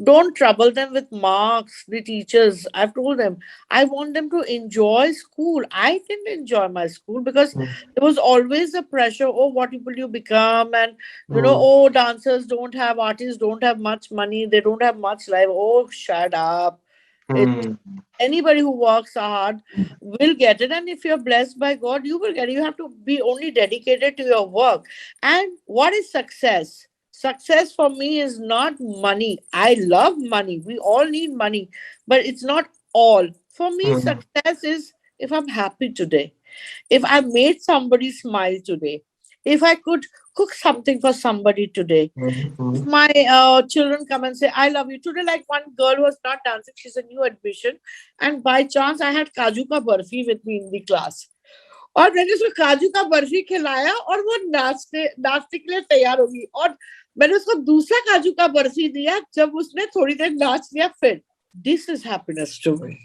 don't trouble them with marks, the teachers. I've told them I want them to enjoy school. I didn't enjoy my school because Hmm. there was always the pressure, oh, what will you become? And Hmm. oh, dancers don't have, artists don't have much money, they don't have much life. Oh, shut up. It Hmm. Anybody who works hard will get it, and if you're blessed by God, you will get it. You have to be only dedicated to your work. And what is success? Success for me is not money. I love money, we all need money, but it's not all. For me, Hmm. success is if I'm happy today, if I made somebody smile today, if I could cook something for somebody today, if Hmm. my children come and say, I love you. Today, like one girl was not dancing, she's a new admission. And by chance, I had Kaju ka barfi with me in the class. और मैंने उसको काजू का बर्फी खिलाया और वो नाचने नाचने के लिए तैयार होगी और मैंने उसको दूसरा काजू का बर्फी दिया जब उसने थोड़ी देर नाच लिया फिर this is happiness to me.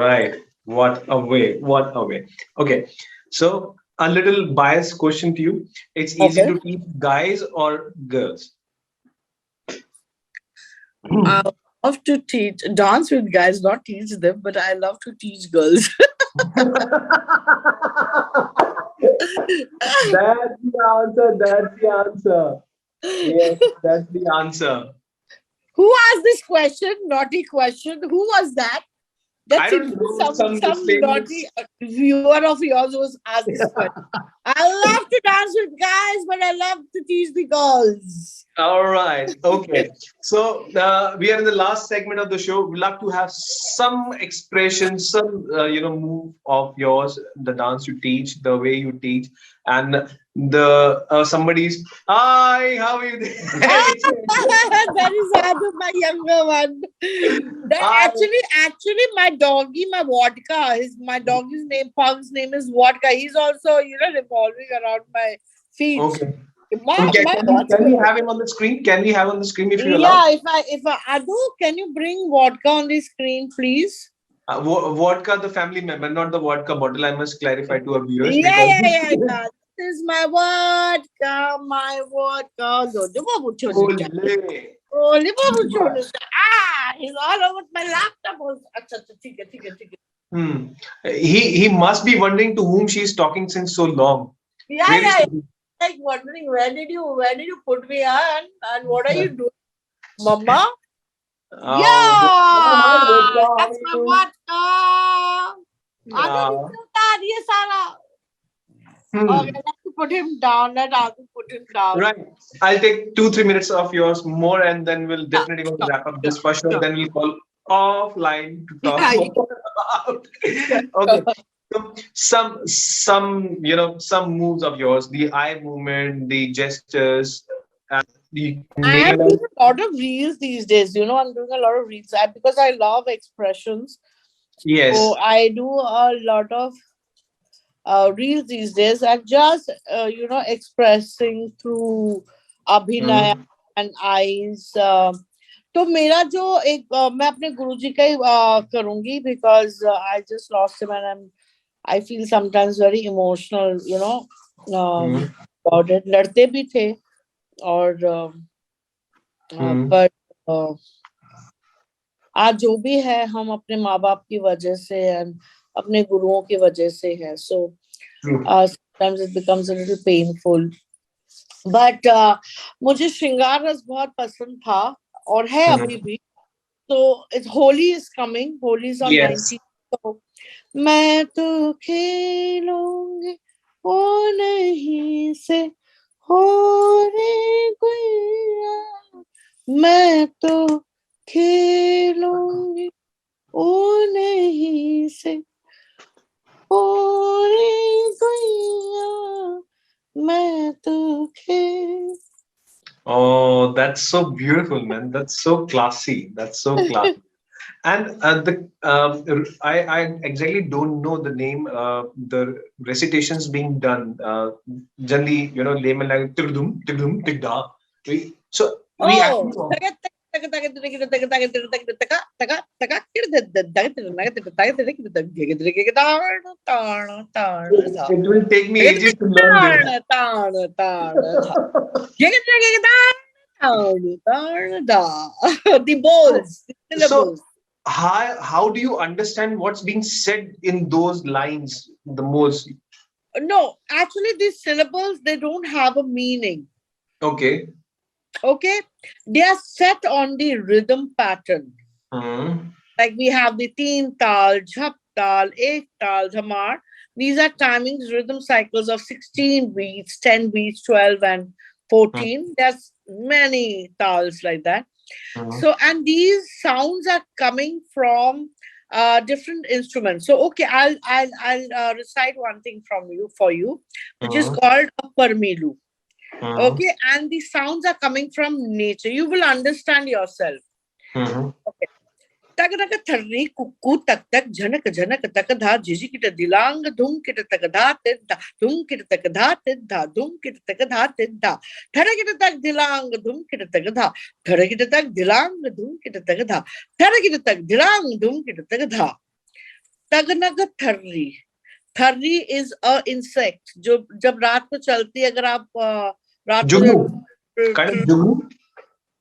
Right. What a way. What a way. Okay. So, a little biased question to you. It's easy Okay. to teach guys or girls? I love to teach dance with guys, not teach them, but I love to teach girls. That's the answer. That's the answer. Yes, that's the answer. Who asked this question? Naughty question. Who was that? I That seems don't to be know some naughty famous. viewer of yours who's asked this question. I love to dance with guys, but I love to teach the girls. All right. Okay. So we are in the last segment of the show. We love to have some expression, some move of yours, the dance you teach, the way you teach, and the somebody's hi, how are you? That is Adu, my younger one. That Hi. actually, my doggy, my vodka, my doggy's name, Pug's name is vodka. He's also, revolving around my feet. Okay. My what's Can we going have him on the screen? Can we have on the screen if you allow? Yeah, if I Adu, can you bring vodka on the screen, please? Vodka, the family member, not the vodka bottle. I must clarify to our viewers Yeah, because. yeah, yeah, yeah. This is my vodka, my vodka. Babu Chonika. Ole. Oh, Babu Chonika. He's all over my laptop. अच्छा, अच्छा, ठीक है, ठीक है, ठीक है. Hmm. He must be wondering to whom she is talking since so long. Yeah, Where is yeah. she? Like wondering where did you put me on and what are you doing, Mama? Oh, hi, Yeah, Vodka. How are that's my you? vodka. Adu, Yeah. this is that. Yes, Sarah. Okay, Hmm. let's put him down. Let Adu put him down. Right. I'll take 2-3 minutes of yours more, and then we'll Yeah, definitely going to sure, wrap up sure, this for sure. sure. Then we'll call offline to talk Yeah, more about. Okay. So some moves of yours, the eye movement, the gestures, and the I name am and doing a lot of reels these days. I'm doing a lot of reels because I love expressions. So yes. I do a lot of reels these days. I'm just, expressing through abhinaya Hmm. and eyes. तो मेरा जो एक मैं अपने गुरुजी का ही करूंगी because I just lost him and I feel sometimes very emotional, Hmm. about it. लड़ते भी थे और Hmm. but आज जो भी है हम अपने माँ बाप की वजह से and अपने गुरुओं की वजह से है. So True. sometimes it becomes a little painful. But मुझे श्रृंगार रस बहुत पसंद था और है अभी Mhm. भी. तो it's Holi is coming, Holi is on Yes. 19. तो मैं तो खेलूंगी ओ नहीं से हो रे गुइया, मैं तो खेलूंगी ओ नहीं से हो रे गुइया, मैं तो खेल. Oh, that's so beautiful, man. That's so classy. That's so classy. And I exactly don't know the name. The recitations being done. Generally, layman like tigdum tigdum tigda. So we Oh, actually. It will take me ages to learn this. the So, bowls, the so syllables. how do you understand what's being said in those lines the most? No, actually, these syllables, they don't have a meaning. Okay. Okay, they are set on the rhythm pattern. Hmm. Like we have the teen tal, jhap tal, ek tal, dhamar. These are timings, rhythm cycles of 16 beats, 10 beats, 12, and 14. There's many tals like that. Hmm. So, and these sounds are coming from different instruments. So, okay, I'll recite one thing from you for you, which is Hmm. called a parmilu. Hmm. Okay, and the sounds are coming from nature. You will understand yourself. Hmm. Okay. तक तक थर्री कुक्कू तक तक झनक झनक तक धा झिझी kit दिलांग धूम kit तक धा तिद्धा धूम किट तक धा तिद्धा धूम किट तक धा तिद्धा ठर किट तक दिलांग धूम किट तक धा ठर किट तक दिलांग धूम किट तक धा ठर किट तक दिलांग धूम किट तक धा. तगनग थर्री. थर्री इज अ इंसेक्ट जो जब रात को चलती है. अगर आप रात को Jugu. Kind of jugu.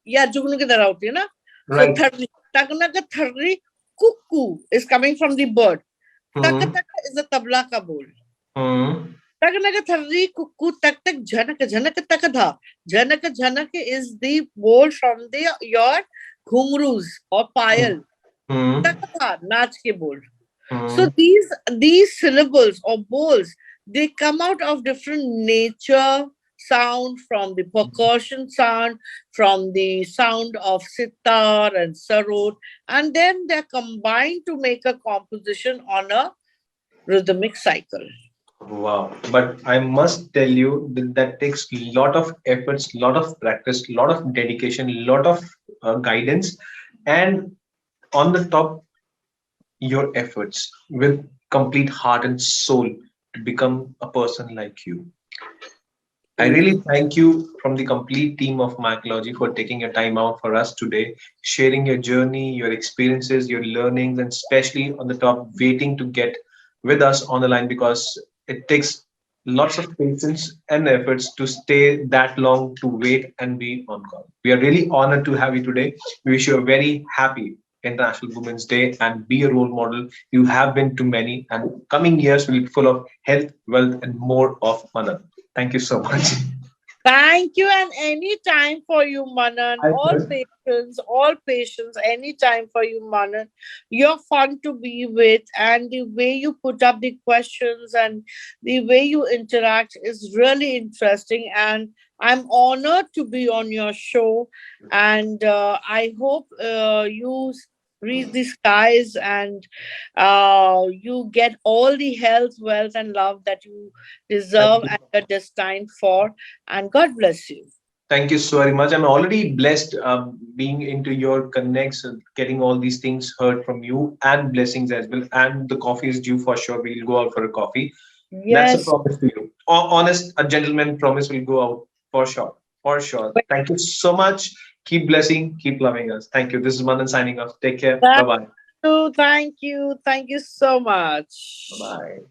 या जुगनू की तरह होती है ना. सो Right. थर्री. तगनग थर्री Kuku is coming from the bird. तक Hmm. तक is the तबला का बोल. Hmm. तगनग थर्री कुकू तक तक झनक झनक तक धा. झनक झनक is the bowl from the your ghungroos or Payal. Hmm. तक धा नाच के बोल. So Hmm. these syllables or bowls, they come out of different nature sound, from the percussion sound, from the sound of sitar and sarod, and then they're combined to make a composition on a rhythmic cycle. Wow. But I must tell you that takes a lot of efforts, lot of practice, lot of dedication, lot of guidance, and on the top, your efforts with complete heart and soul to become a person like you. I Thank really you. thank you from the complete team of Micology for taking your time out for us today, sharing your journey, your experiences, your learnings, and especially on the top, waiting to get with us on the line because it takes lots of patience and efforts to stay that long to wait and be on call. We are really honored to have you today. We wish you a very happy International Women's Day and be a role model. You have been to many, and coming years will be full of health, wealth, and more of Manan. Thank you so much. Thank you, and any time for you, Manan. I said, All patience, any time for you, Manan. You're fun to be with, and the way you put up the questions and the way you interact is really interesting. And I'm honored to be on your show, and I hope you reach the skies and you get all the health, wealth, and love that you thank deserve you. and are destined for. And God bless you. Thank you so very much. I'm already blessed being into your connects, and getting all these things heard from you, and blessings as well. And the coffee is due for sure. We'll go out for a coffee. That's a Yes. promise to you. Honest, a gentleman promise will go out for sure. For sure. Thank you so much. Keep blessing, keep loving us. Thank you. This is Manan signing off. Take care. Bye Thank bye. you. Thank you. Thank you so Bye much. bye.